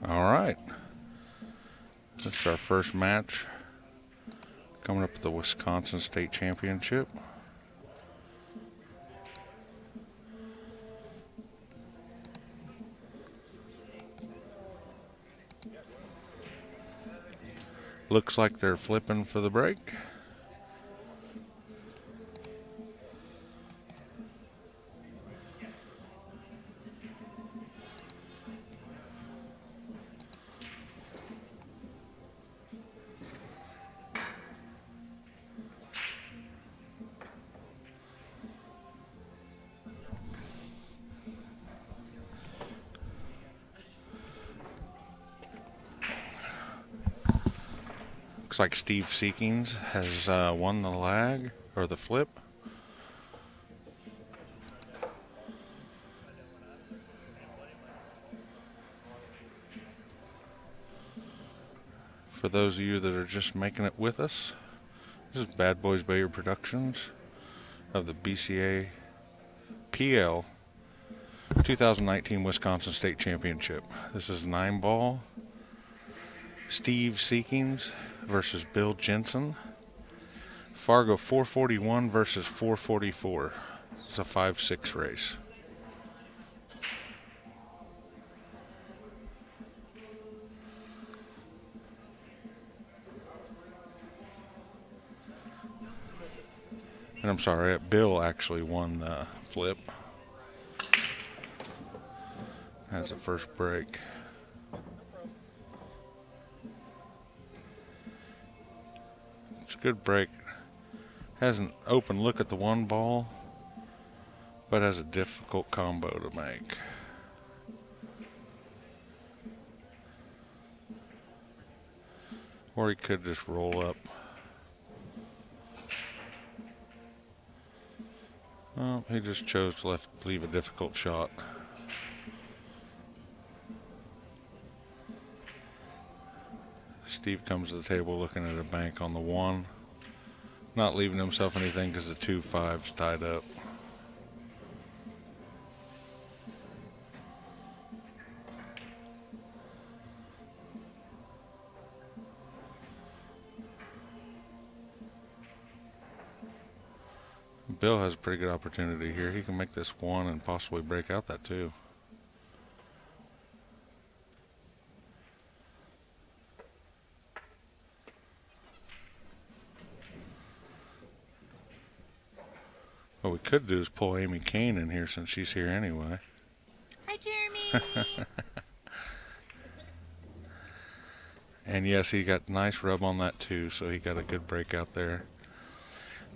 All right. This is our first match coming up at the Wisconsin State Championship. Looks like they're flipping for the break. Looks like Steve Seekins has won the lag, or the flip. For those of you that are just making it with us, this is BadBoys Bayard Productions of the BCAPL 2019 Wisconsin State Championship. This is 9-ball. Steve Seekins versus Bill Jensen. Fargo 441 versus 444. It's a 5-6 race. And I'm sorry, Bill actually won the flip. That's the first break. It's a good break. Has an open look at the 1 ball, but has a difficult combo to make. Or he could just roll up. Well, he just chose to leave a difficult shot. Steve comes to the table looking at a bank on the 1. Not leaving himself anything because the 2-5's tied up. Bill has a pretty good opportunity here. He can make this 1 and possibly break out that 2. What we could do is pull Amy Kane in here since she's here anyway. Hi, Jeremy. And yes, he got nice rub on that 2, so he got a good break out there.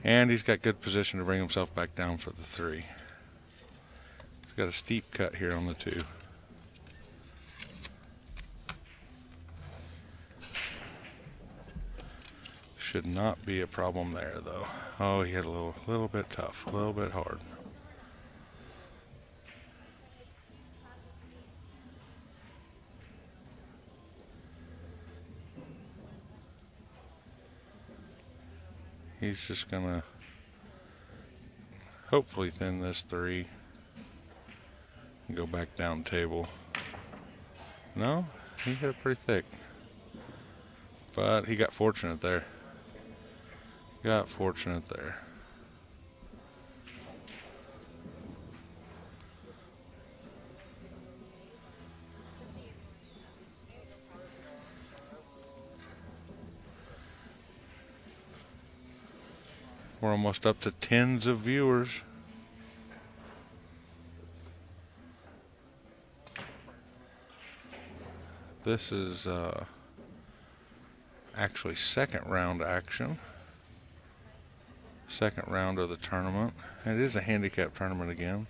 And he's got good position to bring himself back down for the 3. He's got a steep cut here on the 2. Should not be a problem there, though. Oh, he had a little bit tough, a little bit hard. He's just gonna hopefully thin this 3 and go back down table. No, he hit it pretty thick, but he got fortunate there. Got fortunate there. We're almost up to tens of viewers. This is actually second round action. Second round of the tournament. It is a handicap tournament again.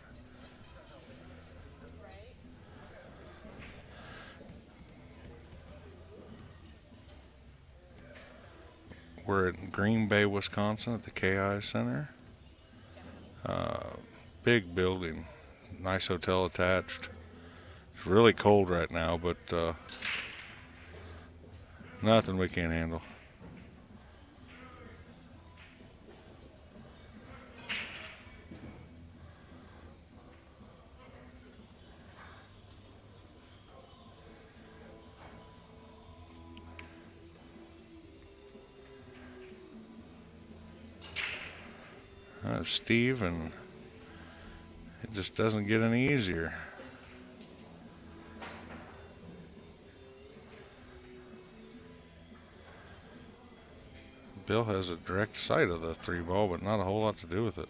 We're in Green Bay, Wisconsin at the KI Center. Big building, nice hotel attached. It's really cold right now, but nothing we can't handle. Steve, and it just doesn't get any easier. Bill has a direct sight of the 3 ball, but not a whole lot to do with it.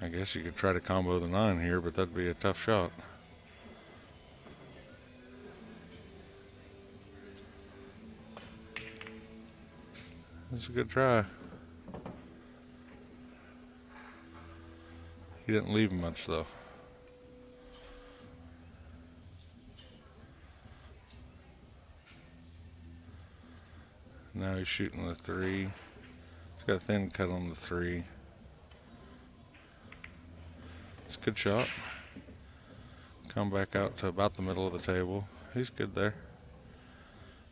I guess you could try to combo the 9 here, but that'd be a tough shot. That's a good try. He didn't leave much though. Now he's shooting the 3. He's got a thin cut on the 3. It's a good shot. Come back out to about the middle of the table. He's good there.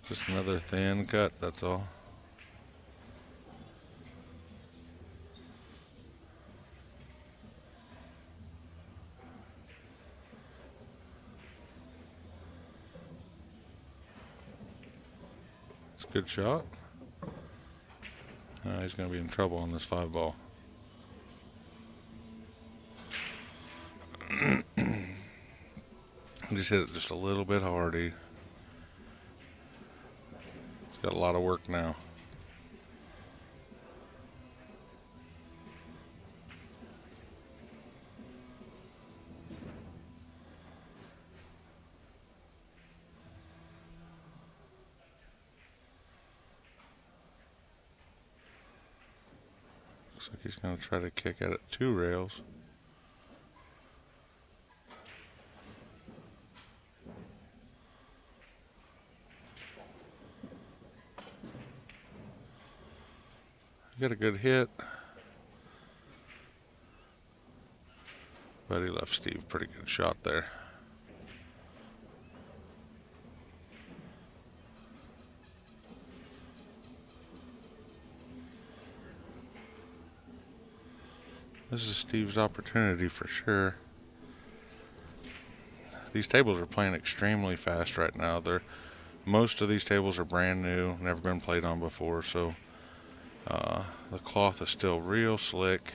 Just another thin cut, that's all. It's a good shot. He's going to be in trouble on this 5 ball. Just hit it just a little bit hard. He's got a lot of work now. Looks like he's going to try to kick at it 2 rails. Got a good hit, but he left Steve pretty good shot there. This is Steve's opportunity for sure. These tables are playing extremely fast right now. Most of these tables are brand new, never been played on before, so the cloth is still real slick.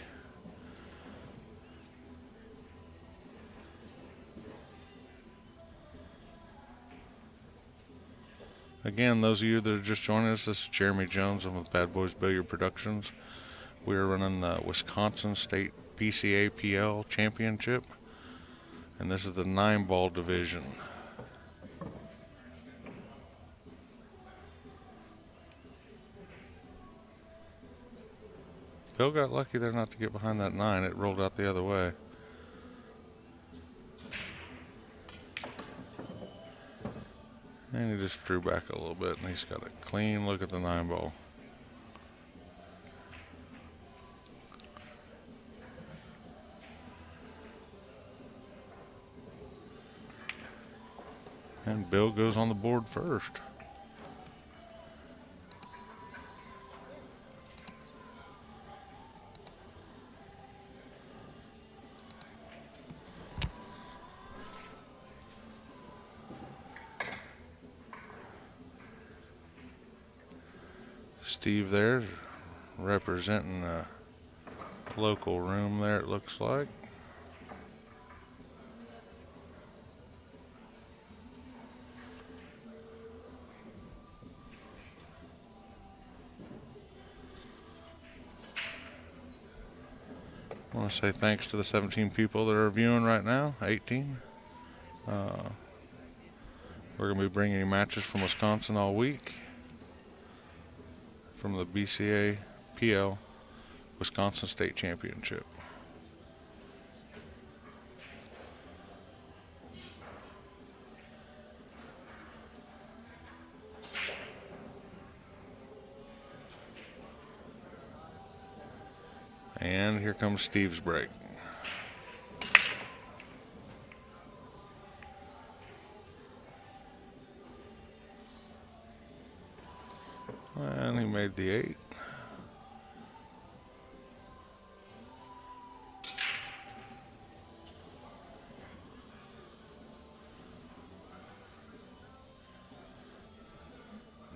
Again, those of you that are just joining us, this is Jeremy Jones. I'm with BadBoys Billiard Productions. We're running the Wisconsin State BCAPL Championship, and this is the 9-ball division. Bill got lucky there not to get behind that 9. It rolled out the other way. And he just drew back a little bit, and he's got a clean look at the 9-ball. And Bill goes on the board first. Steve there representing a local room there, it looks like. I want to say thanks to the 17 people that are viewing right now, 18. We're going to be bringing you matches from Wisconsin all week from the BCAPL Wisconsin State Championship. And here comes Steve's break. And he made the 8.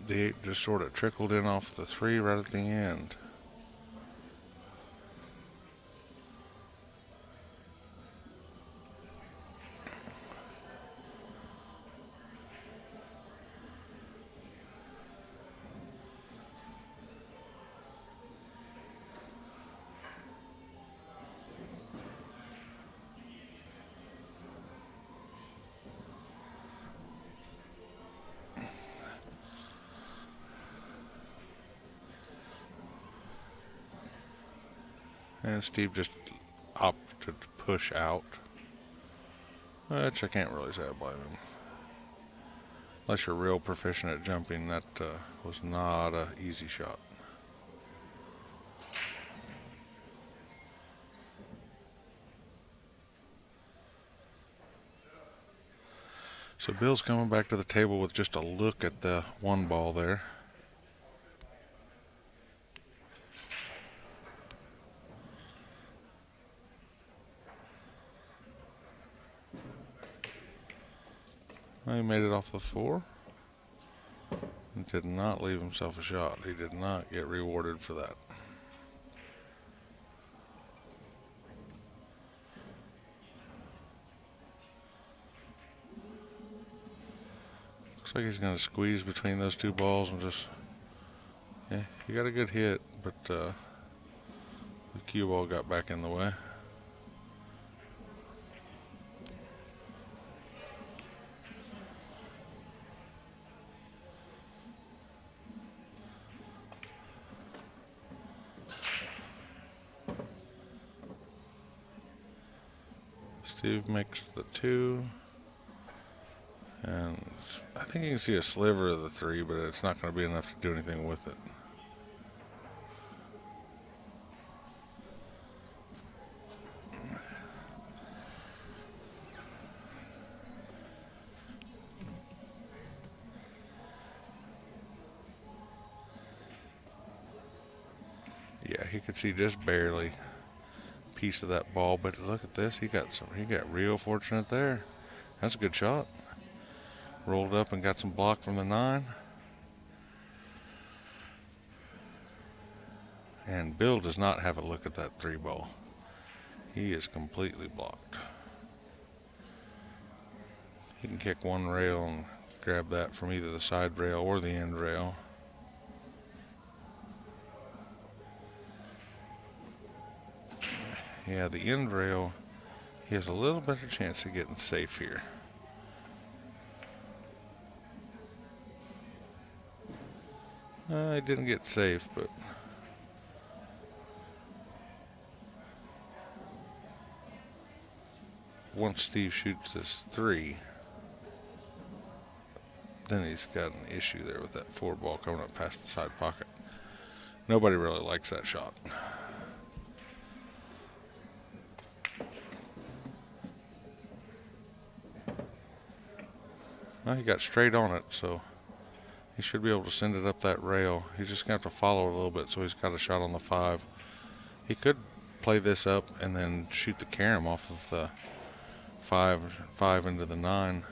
The 8 just sort of trickled in off the 3 right at the end. And Steve just opted to push out, which I can't really say I blame him. Unless you're real proficient at jumping, that was not an easy shot. So Bill's coming back to the table with just a look at the 1 ball there. He made it off the 4. And did not leave himself a shot. He did not get rewarded for that. Looks like he's going to squeeze between those 2 balls and just... Yeah, he got a good hit, but the cue ball got back in the way. Steve makes the 2, and I think you can see a sliver of the 3, but it's not going to be enough to do anything with it. Yeah, he could see just barely piece of that ball, but look at this, he got real fortunate there. That's a good shot. Rolled up and got some block from the 9. And Bill does not have a look at that 3 ball. He is completely blocked. He can kick 1 rail and grab that from either the side rail or the end rail. Yeah, the end rail, he has a little better chance of getting safe here. He didn't get safe, but once Steve shoots this 3, then he's got an issue there with that 4 ball coming up past the side pocket. Nobody really likes that shot. Well, he got straight on it, so he should be able to send it up that rail. He's just going to have to follow it a little bit, so he's got a shot on the 5. He could play this up and then shoot the carom off of the 5 into the 9.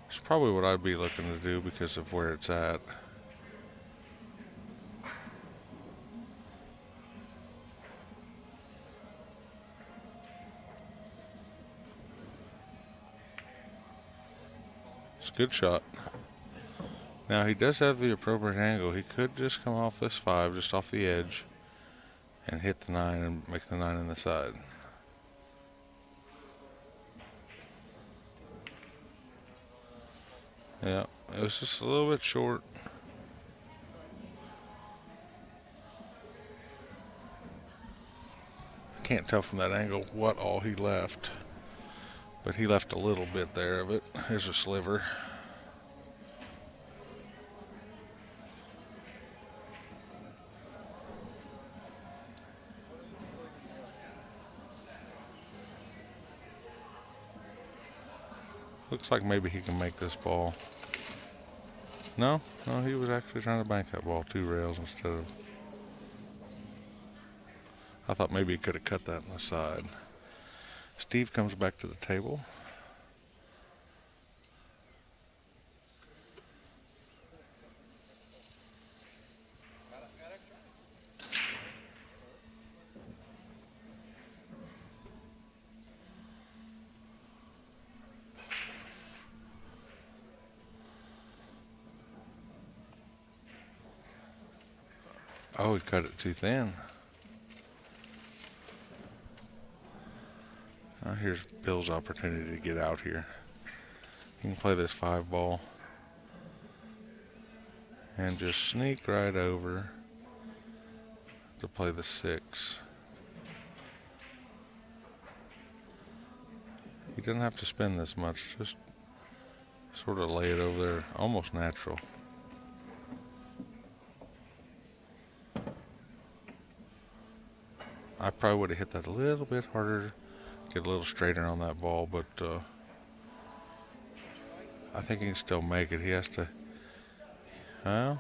It's probably what I'd be looking to do because of where it's at. It's a good shot. Now he does have the appropriate angle. He could just come off this 5, just off the edge, and hit the 9 and make the 9 in the side. Yeah, it was just a little bit short. I can't tell from that angle what all he left, but he left a little bit there of it. Here's a sliver. Looks like maybe he can make this ball. No, he was actually trying to bank that ball 2 rails instead of... I thought maybe he could have cut that on the side. Steve comes back to the table. Oh, he cut it too thin. Now here's Bill's opportunity to get out here. He can play this 5-ball and just sneak right over to play the 6. He doesn't have to spend this much, just sort of lay it over there, almost natural. I probably would have hit that a little bit harder, get a little straighter on that ball, but I think he can still make it. He has to, well,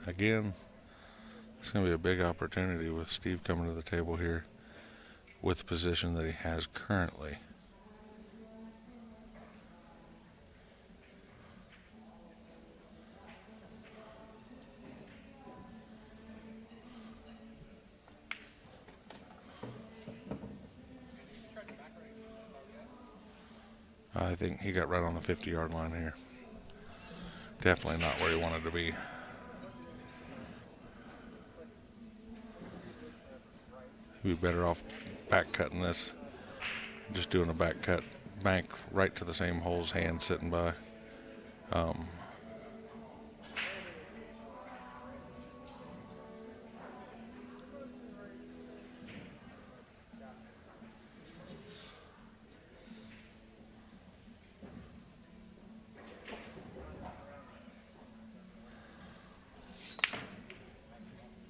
again, it's going to be a big opportunity with Steve coming to the table here with the position that he has currently. I think he got right on the 50-yard line here. Definitely not where he wanted to be. He'd be better off back cutting this. Just doing a back cut bank right to the same hole's hand sitting by.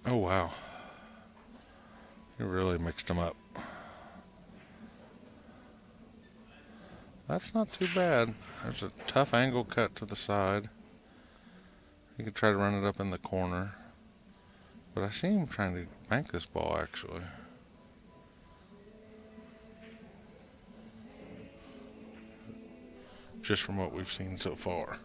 Oh, wow. He really mixed them up. That's not too bad. There's a tough angle cut to the side. He could try to run it up in the corner. But I see him trying to bank this ball, actually. Just from what we've seen so far.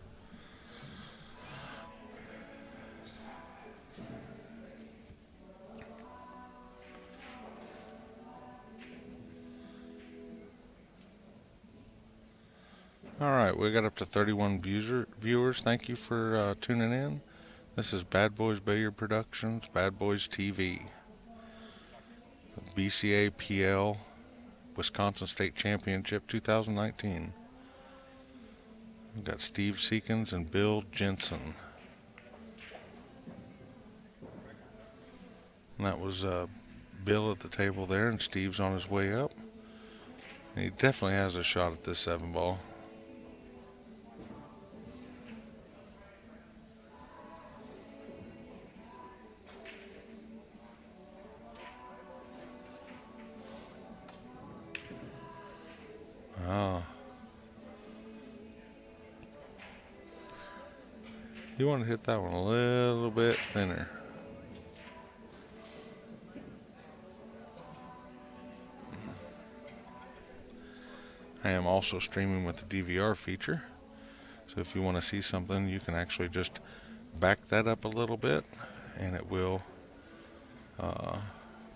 Alright, we got up to 31 viewers. Thank you for tuning in. This is Bad Boys Billiard Productions, Bad Boys TV. BCAPL Wisconsin State Championship 2019. We've got Steve Seekins and Bill Jensen. And that was Bill at the table there, and Steve's on his way up. And he definitely has a shot at this 7-ball. Oh. You want to hit that one a little bit thinner. I am also streaming with the DVR feature. So if you want to see something, you can actually just back that up a little bit and it will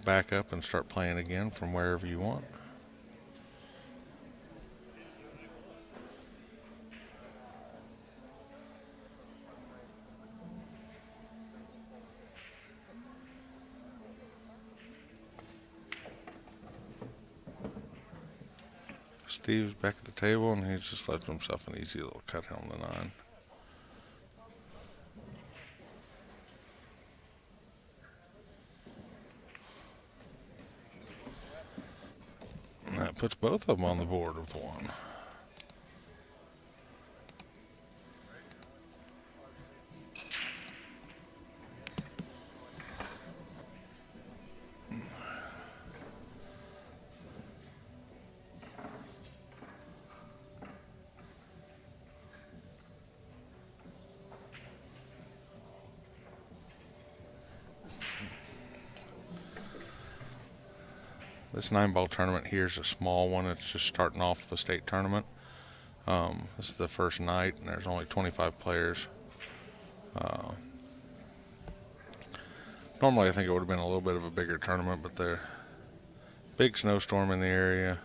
back up and start playing again from wherever you want. Steve's back at the table and he's just left himself an easy little cut on the 9. And that puts both of them on the board of 1. This 9-ball tournament here is a small one. It's just starting off the state tournament. This is the first night, and there's only 25 players. Normally, I think it would have been a little bit of a bigger tournament, but the big snowstorm in the area.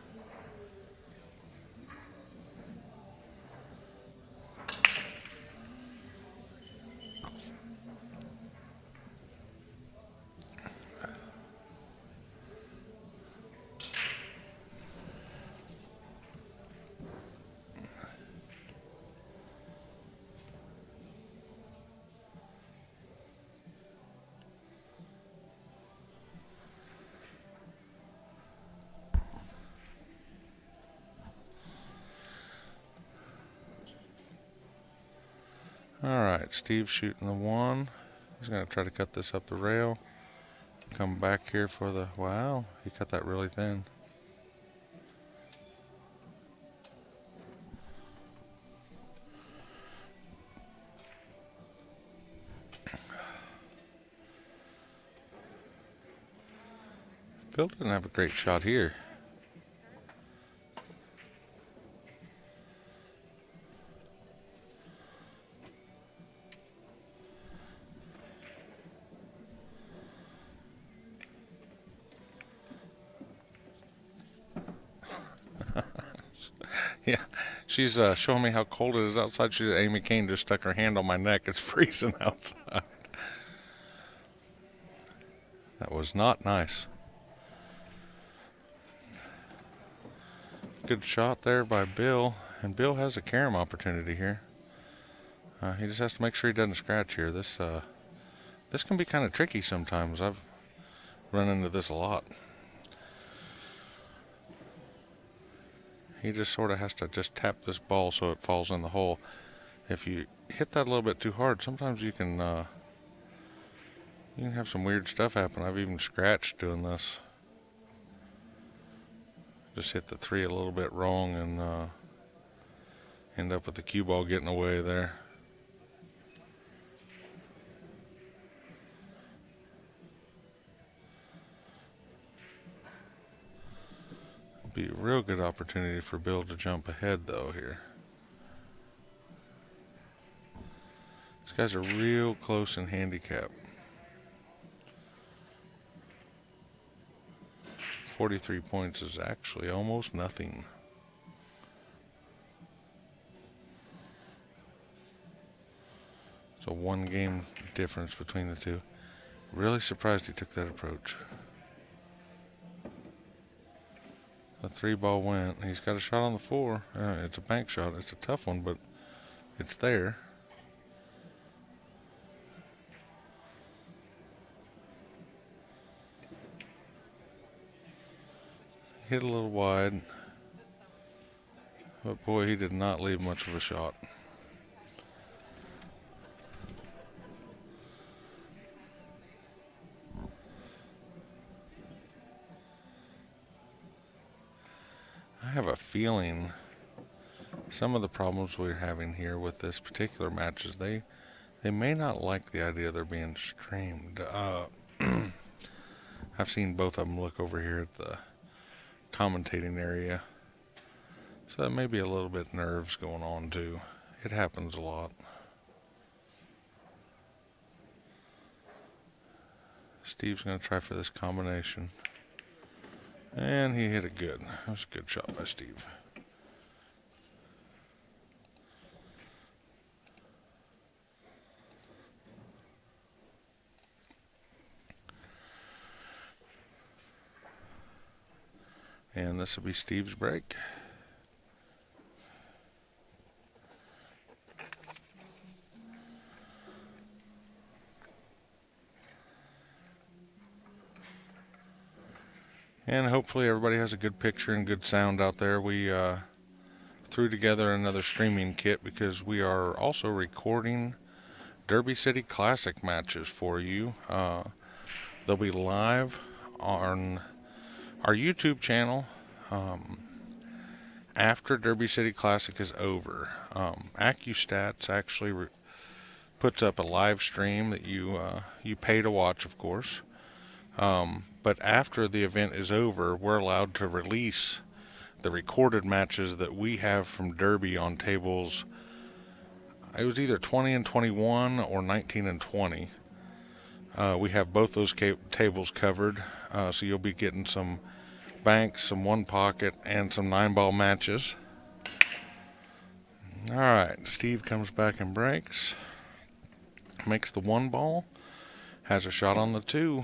Alright, Steve's shooting the 1. He's going to try to cut this up the rail. Come back here for the... Wow, he cut that really thin. Bill didn't have a great shot here. Yeah, she's showing me how cold it is outside. Amy Kane just stuck her hand on my neck. It's freezing outside. That was not nice. Good shot there by Bill, and Bill has a carom opportunity here. He just has to make sure he doesn't scratch here. This can be kind of tricky sometimes. I've run into this a lot. He just sort of has to just tap this ball so it falls in the hole. If you hit that a little bit too hard, sometimes you can have some weird stuff happen. I've even scratched doing this. Just hit the 3 a little bit wrong and end up with the cue ball getting away there. Be a real good opportunity for Bill to jump ahead though here. These guys are real close in handicap. 43 points is actually almost nothing. It's a 1 game difference between the two. Really surprised he took that approach. The 3 ball went. He's got a shot on the 4. It's a bank shot. It's a tough one, but it's there. Hit a little wide. But boy, he did not leave much of a shot. I have a feeling some of the problems we're having here with this particular match is they may not like the idea they're being streamed. I've seen both of them look over here at the commentating area, so that may be a little bit nerves going on too. It happens a lot. Steve's going to try for this combination. And he hit it good. That was a good shot by Steve. And this will be Steve's break. And hopefully everybody has a good picture and good sound out there. We threw together another streaming kit because we are also recording Derby City Classic matches for you. They'll be live on our YouTube channel after Derby City Classic is over. AccuStats actually puts up a live stream that you pay to watch, of course. But after the event is over, we're allowed to release the recorded matches that we have from Derby on tables. It was either 20 and 21 or 19 and 20. We have both those tables covered, so you'll be getting some banks, some 1 pocket, and some 9-ball matches. Alright, Steve comes back and breaks. Makes the 1 ball. Has a shot on the 2.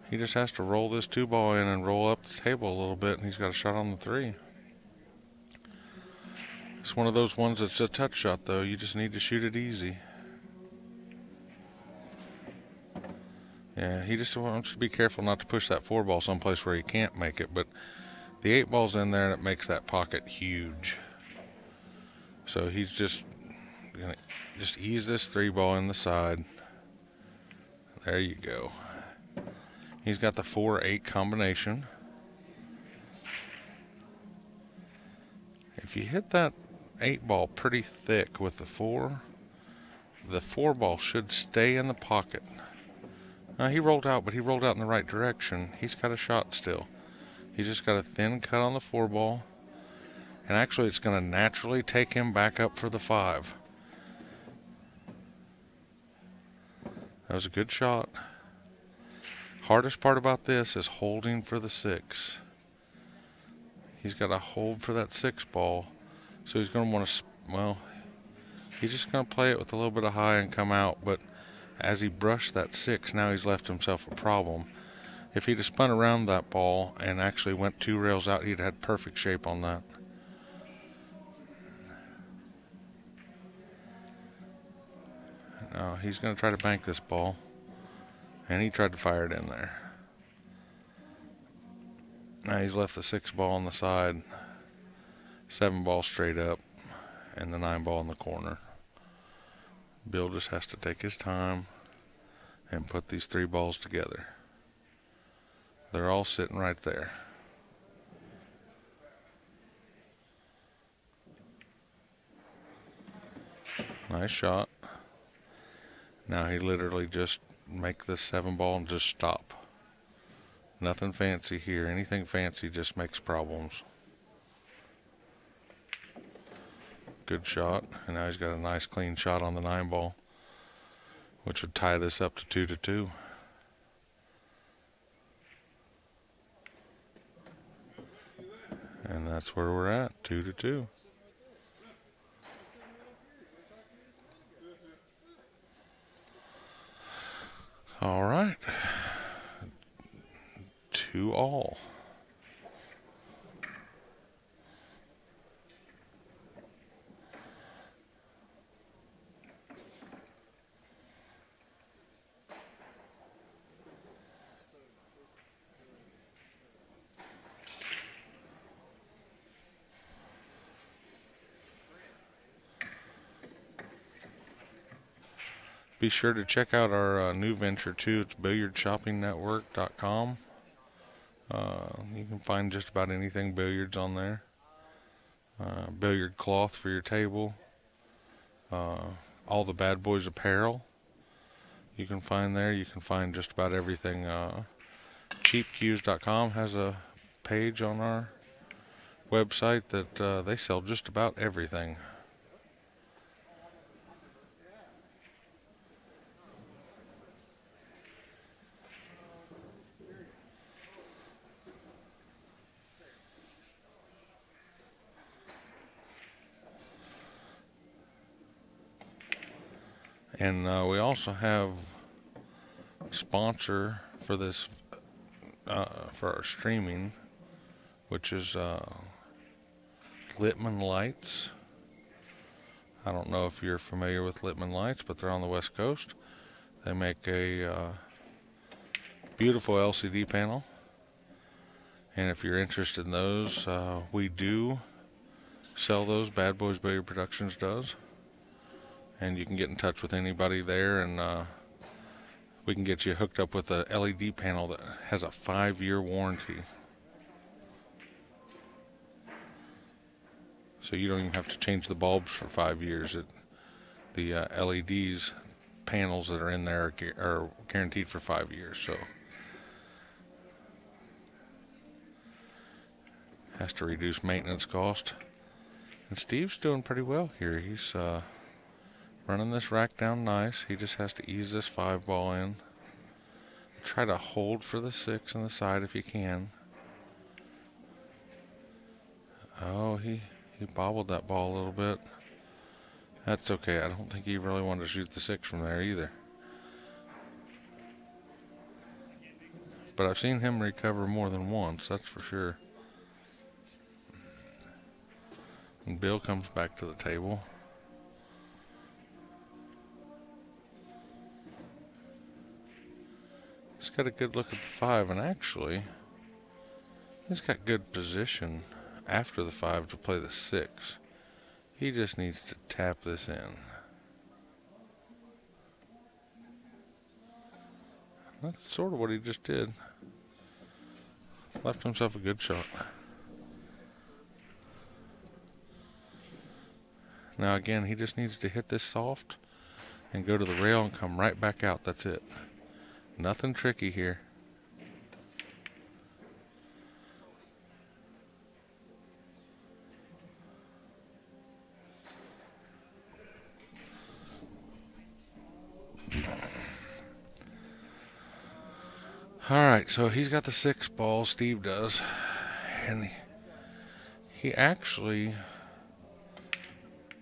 He just has to roll this 2 ball in and roll up the table a little bit, and he's got a shot on the 3. It's one of those ones that's a touch shot, though. You just need to shoot it easy. Yeah, he just wants to be careful not to push that 4 ball someplace where he can't make it, but The 8-ball's in there and it makes that pocket huge. So he's just gonna ease this 3-ball in the side. There you go. He's got the 4-8 combination. If you hit that 8-ball pretty thick with the 4-ball should stay in the pocket. Now he rolled out, but he rolled out in the right direction. He's got a shot still. He's just got a thin cut on the 4-ball. And actually it's going to naturally take him back up for the 5. That was a good shot. Hardest part about this is holding for the 6. He's got to hold for that 6-ball. So he's going to want to, well, he's just going to play it with a little bit of high and come out. But as he brushed that 6, now he's left himself a problem. If he'd have spun around that ball and actually went 2 rails out, he'd had perfect shape on that. Now he's going to try to bank this ball. And he tried to fire it in there. Now he's left the 6-ball on the side, 7-ball straight up, and the 9-ball in the corner. Bill just has to take his time and put these 3 balls together. They're all sitting right there. Nice shot. Now he literally just make this 7-ball and just stop. Nothing fancy here. Anything fancy just makes problems. Good shot. And now he's got a nice clean shot on the 9-ball, which would tie this up to 2-2. And that's where we're at, 2-2. All right. 2-all. Be sure to check out our new venture too. It's billiardshoppingnetwork.com. You can find just about anything billiards on there. Billiard cloth for your table. All the BadBoys apparel you can find there. You can find just about everything. Cheapcues.com has a page on our website that they sell just about everything. And we also have a sponsor for this, for our streaming, which is Littman Lights. I don't know if you're familiar with Littman Lights, but they're on the West Coast. They make a beautiful LCD panel. And if you're interested in those, we do sell those. BadBoys Billiard Productions does. And you can get in touch with anybody there, and we can get you hooked up with a LED panel that has a 5-year warranty. So you don't even have to change the bulbs for 5 years. The LEDs panels that are in there are guaranteed for 5 years. So has to reduce maintenance cost. And Steve's doing pretty well here. He's running this rack down nice. He just has to ease this 5-ball in. Try to hold for the 6 on the side if you can. Oh, he bobbled that ball a little bit. That's okay. I don't think he really wanted to shoot the 6 from there either. But I've seen him recover more than once, that's for sure. And Bill comes back to the table. He's got a good look at the 5, and actually He's got good position after the 5 to play the 6. He just needs to tap this in. That's sort of what he just did. Left himself a good shot. Now again, he just needs to hit this soft and go to the rail and come right back out. That's it. Nothing tricky here. Alright, so he's got the 6 ball, Steve does. And he actually,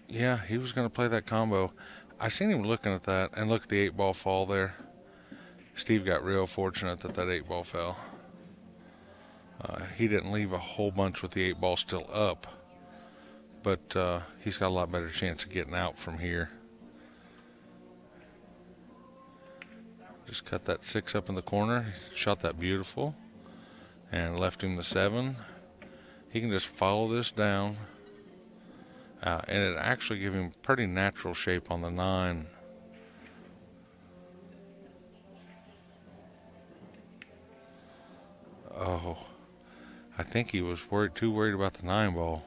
yeah, he was going to play that combo. I seen him looking at that, and look at the 8 ball fall there. Steve got real fortunate that that 8 ball fell. He didn't leave a whole bunch with the 8 ball still up, but he's got a lot better chance of getting out from here. Just cut that 6 up in the corner, shot that beautiful, and left him the 7. He can just follow this down, and it actually gave him pretty natural shape on the 9. Oh, I think he was too worried about the 9 ball.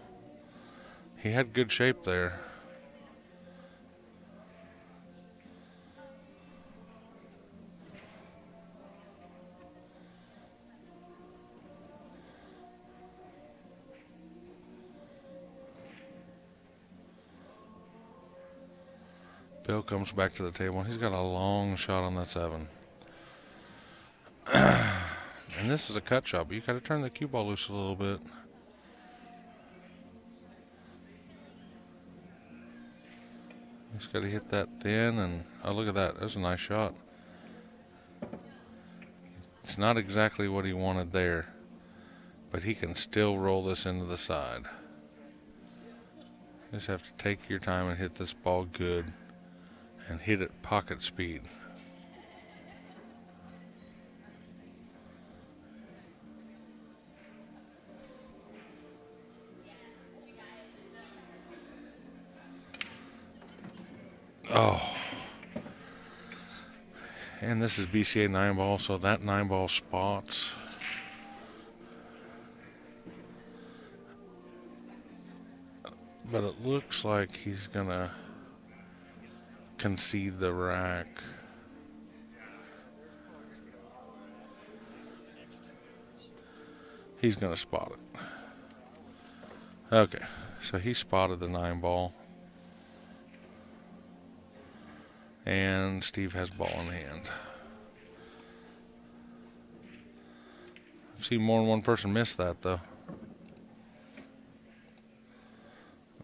He had good shape there. Bill comes back to the table. He's got a long shot on that 7. And this is a cut shot, but you got to turn the cue ball loose a little bit. Just got to hit that thin, and oh, look at that. That's a nice shot. It's not exactly what he wanted there, but he can still roll this into the side. You just have to take your time and hit this ball good. And hit at pocket speed. Oh. And this is BCA 9 ball, so that 9 ball spots. But it looks like he's gonna concede the rack. He's going to spot it. Okay, so he spotted the 9 ball. And Steve has ball in hand. I've seen more than one person miss that, though.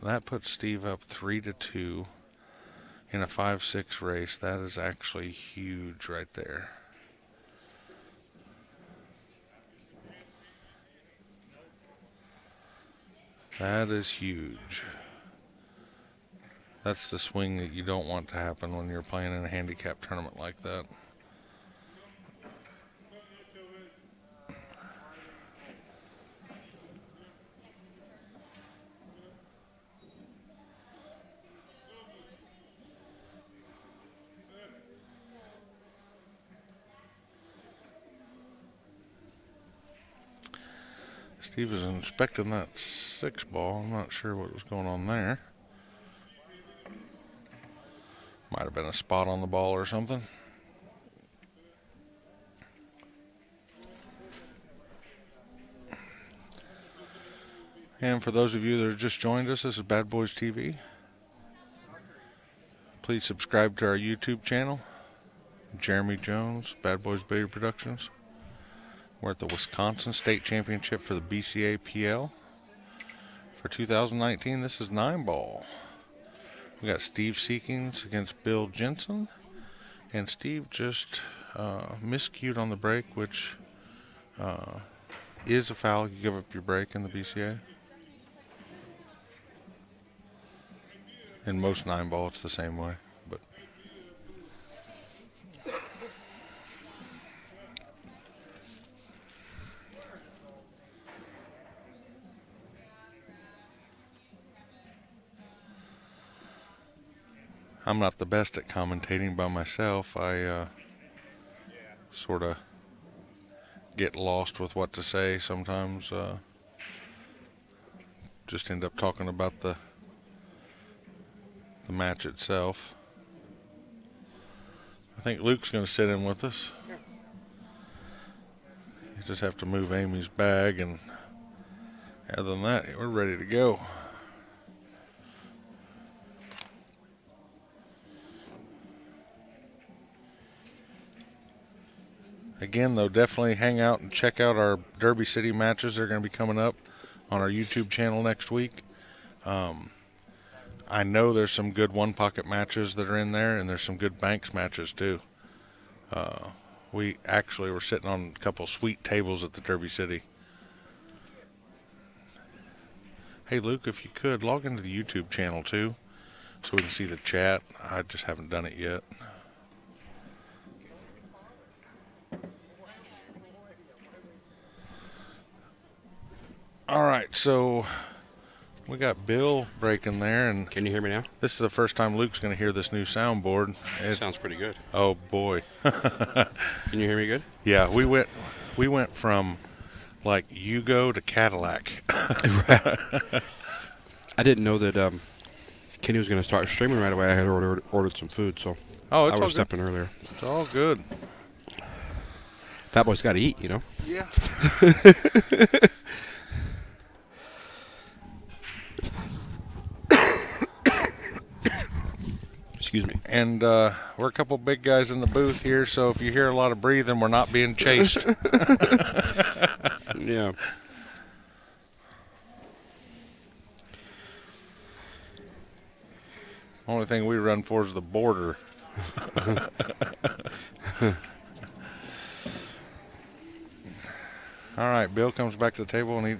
That puts Steve up 3-2. In a 5-6 race. That is actually huge right there. That is huge. That's the swing that you don't want to happen when you're playing in a handicap tournament like that. Steve was inspecting that 6 ball. I'm not sure what was going on there. Might have been a spot on the ball or something. And for those of you that have just joined us, this is BadBoys TV. Please subscribe to our YouTube channel. Jeremy Jones, BadBoys Bader Productions. We're at the Wisconsin State Championship for the BCAPL. For 2019, this is 9 ball. We got Steve Seekins against Bill Jensen. And Steve just miscued on the break, which is a foul. You give up your break in the BCA. In most 9 ball, it's the same way. But I'm not the best at commentating by myself. I sort of get lost with what to say sometimes. Just end up talking about the match itself. I think Luke's going to sit in with us. You just have to move Amy's bag, and other than that, we're ready to go. Again, though, definitely hang out and check out our Derby City matches. They're going to be coming up on our YouTube channel next week. I know there's some good one-pocket matches that are in there, and there's some good Banks matches, too. We actually were sitting on a couple sweet tables at the Derby City. Hey, Luke, if you could, log into the YouTube channel, too, so we can see the chat. I just haven't done it yet. All right, so we got Bill breaking there, and Can you hear me now? this is the first time Luke's going to hear this new soundboard. It sounds pretty good. Oh boy! Can you hear me good? Yeah, we went from like Yugo to Cadillac. I didn't know that Kenny was going to start streaming right away. I had ordered some food, so Oh, I it's all was good. stepping earlier. It's all good. Fat boy's got to eat, you know. Yeah. Excuse me. And we're a couple big guys in the booth here, so if you hear a lot of breathing, we're not being chased. Yeah. Only thing we run for is the border. All right, Bill comes back to the table, and he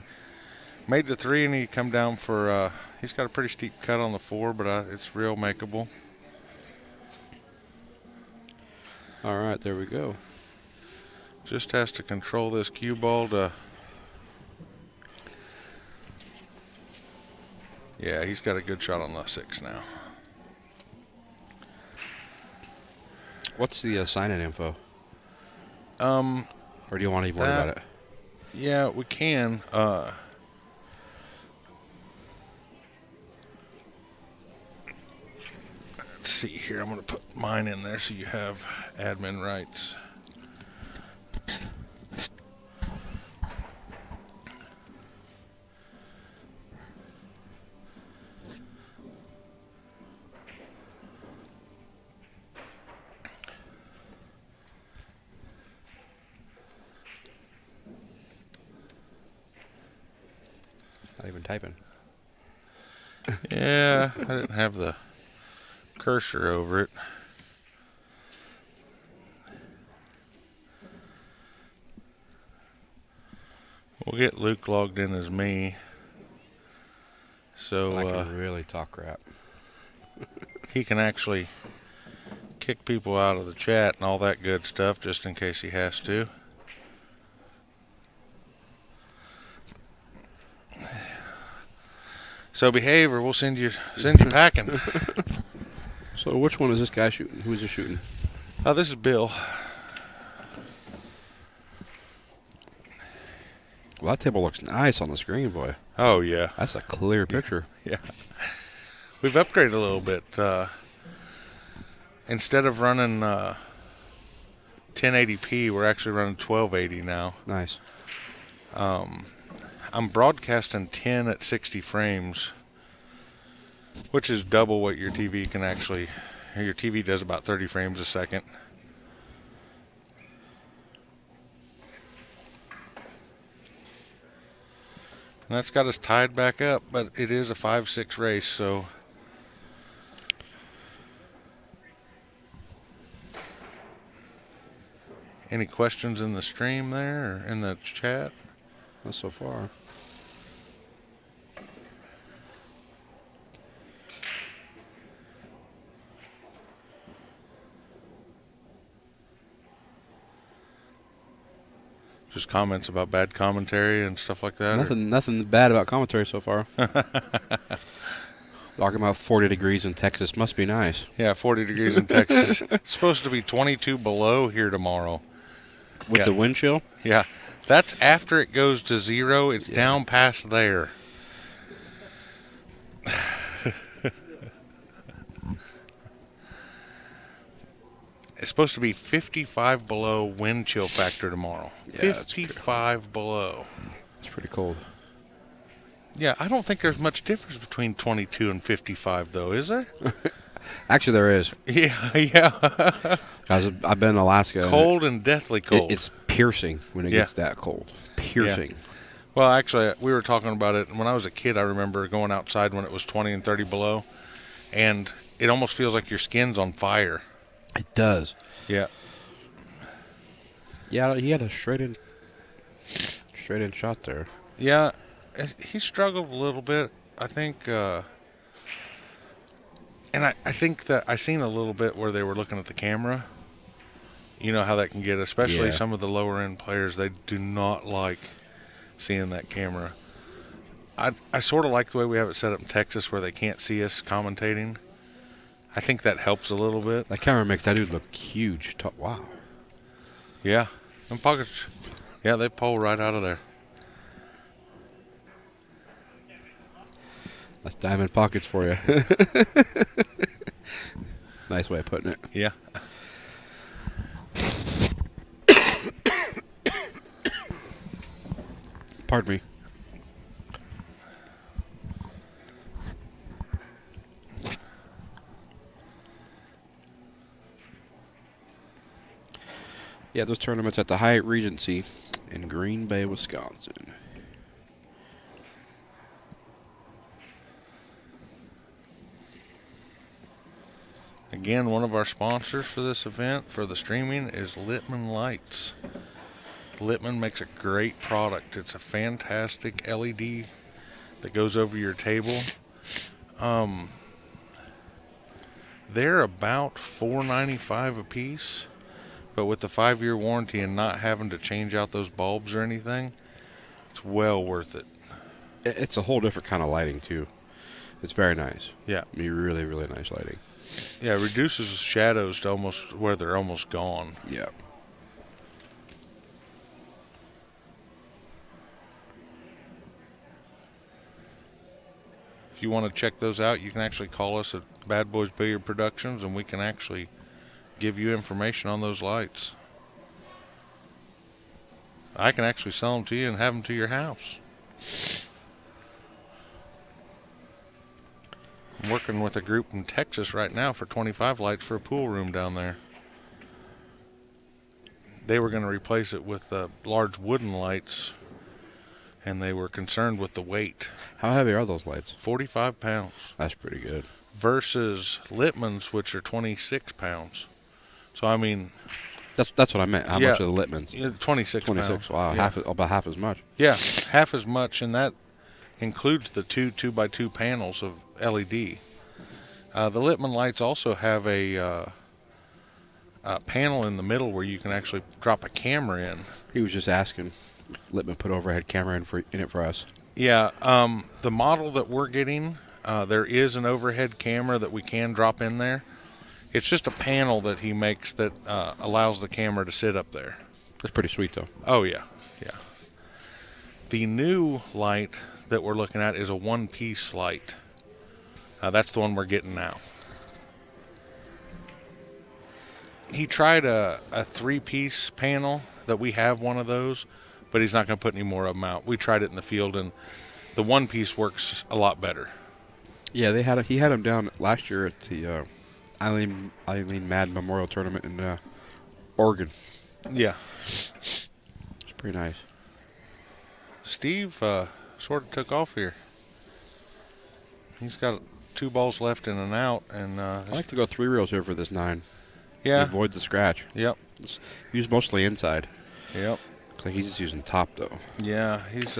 made the 3, and he come down for, he's got a pretty steep cut on the 4, but it's real makeable. All right, there we go. Just has to control this cue ball to... Yeah, he's got a good shot on the 6 now. What's the sign-in info? Or do you want to even worry about it? Yeah, we can. Let's see here. I'm going to put mine in there so you have admin rights. Not even typing. Yeah, I didn't have the cursor over it. We'll get Luke logged in as me. So I can really talk crap. he can actually kick people out of the chat and all that good stuff just in case he has to. So behave or we'll send you packing. So which one is this guy shooting? Who is he shooting? This is Bill. Well, that table looks nice on the screen, boy. Oh yeah. That's a clear picture. Yeah. We've upgraded a little bit. Instead of running 1080p, we're actually running 1280 now. Nice. I'm broadcasting 10 at 60 frames, which is double what your TV can actually. Your TV does about 30 frames a second. And that's got us tied back up, but it is a 5-6 race, so. Any questions in the stream there or in the chat? Not so far. Just comments about bad commentary and stuff like that? Nothing bad about commentary so far. Talking about 40 degrees in Texas must be nice. Yeah, 40 degrees in Texas. It's supposed to be 22 below here tomorrow. With Yeah. the wind chill? Yeah, that's after it goes to 0. It's Yeah. down past there. It's supposed to be 55 below wind chill factor tomorrow. Yeah, that's 55 below. It's pretty cold. Yeah, I don't think there's much difference between 22 and 55, though, is there? Actually, there is. Yeah, yeah. I've been in Alaska. Cold and deathly cold. It's piercing when it Yeah. gets that cold. Piercing. Well, actually, we were talking about it. When I was a kid, I remember going outside when it was 20 and 30 below, and it almost feels like your skin's on fire. It does. Yeah. Yeah, he had a straight in shot there. Yeah, he struggled a little bit, I think. And I think that I seen a little bit where they were looking at the camera. You know how that can get, especially Yeah. some of the lower end players. They do not like seeing that camera. I sort of like the way we have it set up in Texas where they can't see us commentating. I think that helps a little bit. That camera makes that dude look huge. Wow. Yeah. And pockets, yeah, they pull right out of there. That's diamond pockets for you. Nice way of putting it. Yeah. Pardon me. Yeah, those tournaments at the Hyatt Regency in Green Bay, Wisconsin. Again, one of our sponsors for this event, for the streaming, is Littman Lights. Littman makes a great product. It's a fantastic LED that goes over your table. They're about $4.95 a piece, but with the 5-year warranty and not having to change out those bulbs or anything, it's well worth it. It's a whole different kind of lighting, too. It's very nice. Yeah. I mean, really, really nice lighting. Yeah, it reduces the shadows to almost where they're almost gone. Yeah. If you want to check those out, you can actually call us at Bad Boys Billiard Productions, and we can actually give you information on those lights. I can actually sell them to you and have them to your house. I'm working with a group in Texas right now for 25 lights for a pool room down there. They were going to replace it with large wooden lights, and they were concerned with the weight. How heavy are those lights? 45 pounds. That's pretty good. Versus Littman's, which are 26 pounds. So, I mean... That's what I meant. How Yeah. much are the Littmans? 26 pounds. 26. Wow, Yeah. about half as much. Yeah, half as much, and that includes the two 2x2 panels of LED. The Littman lights also have a panel in the middle where you can actually drop a camera in. He was just asking if Littman put overhead camera in it for us. Yeah, the model that we're getting, there is an overhead camera that we can drop in there. It's just a panel that he makes that allows the camera to sit up there. That's pretty sweet, though. Oh, yeah, yeah. The new light that we're looking at is a one-piece light. That's the one we're getting now. He tried a three-piece panel that we have one of those, but he's not going to put any more of them out. We tried it in the field, and the one-piece works a lot better. Yeah, he had him down last year at the Eileen Mad Memorial Tournament in Oregon. Yeah. It's pretty nice. Steve sort of took off here. He's got 2 balls left in and out, and I like to go 3 reels here for this 9. yeah, Avoid the scratch. yep, Use mostly inside. yep, Looks like he's just using top, though. yeah. He's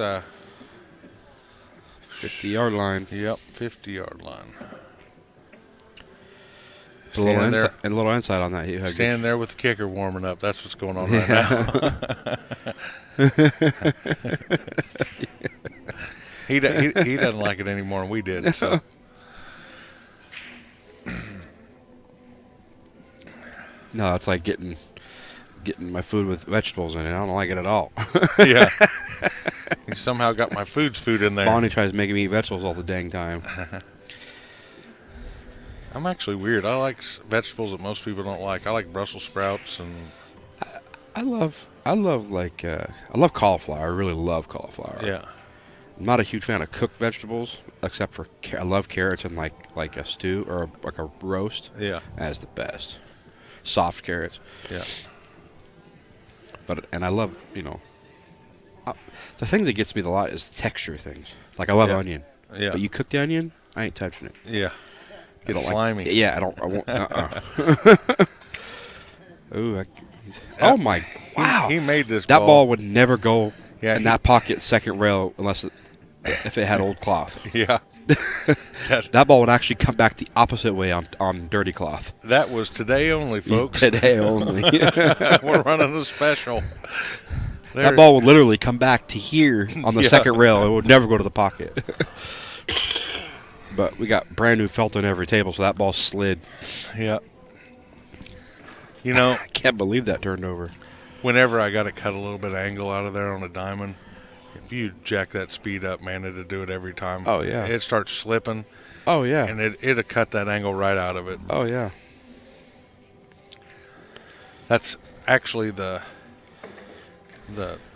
50-yard line. yep, 50-yard line. A little Standing there. and a little inside on that. He had Standing there with the kicker warming up. That's what's going on right now. he doesn't like it any more than we did. So No, it's like getting my food with vegetables in it. I don't like it at all. Yeah. You somehow got my food in there. Bonnie tries making me eat vegetables all the dang time. I'm actually weird. I like vegetables that most people don't like. I like Brussels sprouts and I love cauliflower. I really love cauliflower. yeah. I'm not a huge fan of cooked vegetables, except for I love carrots in like a stew or like a roast. Yeah. That's the best. Soft carrots. Yeah. And I love the thing that gets me a lot is texture things. Like I love Yeah. onion. Yeah. But you cook the onion, I ain't touching it. Yeah. I It's don't slimy. Yeah, I won't. Ooh, oh my! Wow, He made this that ball. ball would never go Yeah, in that pocket second rail unless if it had old cloth. Yeah. That ball would actually come back the opposite way on dirty cloth. That was today only, folks. Today only. We're running a special. That ball would literally come back to here on the Yeah. second rail. It would never go to the pocket. But we got brand new felt on every table, so that ball slid. Yeah. You know, I can't believe that turned over. whenever I got to cut a little bit of angle out of there on a diamond, if you jack that speed up, man, it'll do it every time. Oh, yeah. It starts slipping, Oh yeah. and it'll cut that angle right out of it. Oh yeah. That's actually the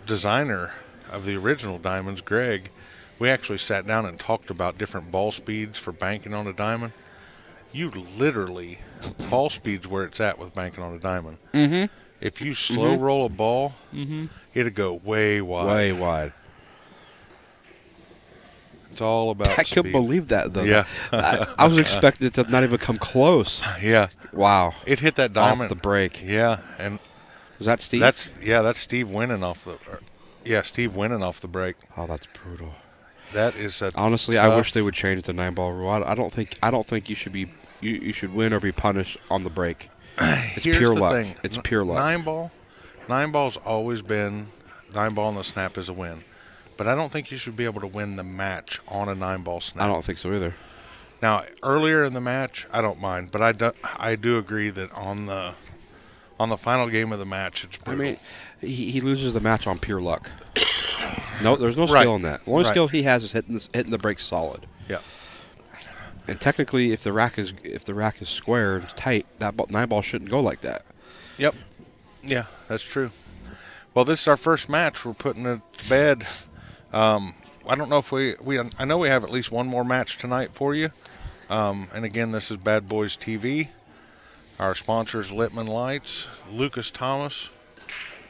designer of the original diamonds, Greg. We actually sat down and talked about different ball speeds for banking on a diamond. You literally, ball speed's where it's at with banking on a diamond. Mm-hmm. If you slow roll a ball, Mm-hmm. it'll go way wide. Way wide. It's all about I couldn't speed. believe that though. Yeah. I was expecting it to not even come close. Yeah. Wow. It hit that diamond. Off the break. Yeah, and Was that Steve? that's Steve winning off the. Steve winning off the break. Oh, that's brutal. That is a Honestly, tough, I wish they would change the 9-ball rule. I don't think you should be you should win or be punished on the break. It's Here's pure the luck. thing. It's pure luck. Nine ball's always been 9-ball on the snap is a win, but I don't think you should be able to win the match on a 9-ball snap. I don't think so either. Now earlier in the match, I don't mind, but I do agree that on the final game of the match, it's I brutal. mean, he loses the match on pure luck. No, there's no Right. skill in that. The only Right. skill he has is hitting the brakes solid. Yeah. And technically, if the rack is square and tight, that 9-ball shouldn't go like that. Yep. Yeah, that's true. Well, this is our first match. We're putting it to bed. I don't know if I know we have at least one more match tonight for you. And again, this is BadBoys TV. Our sponsors, Littman Lights, Lucas Thomas,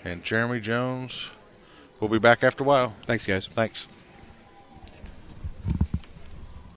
and Jeremy Jones. We'll be back after a while. Thanks, guys. Thanks.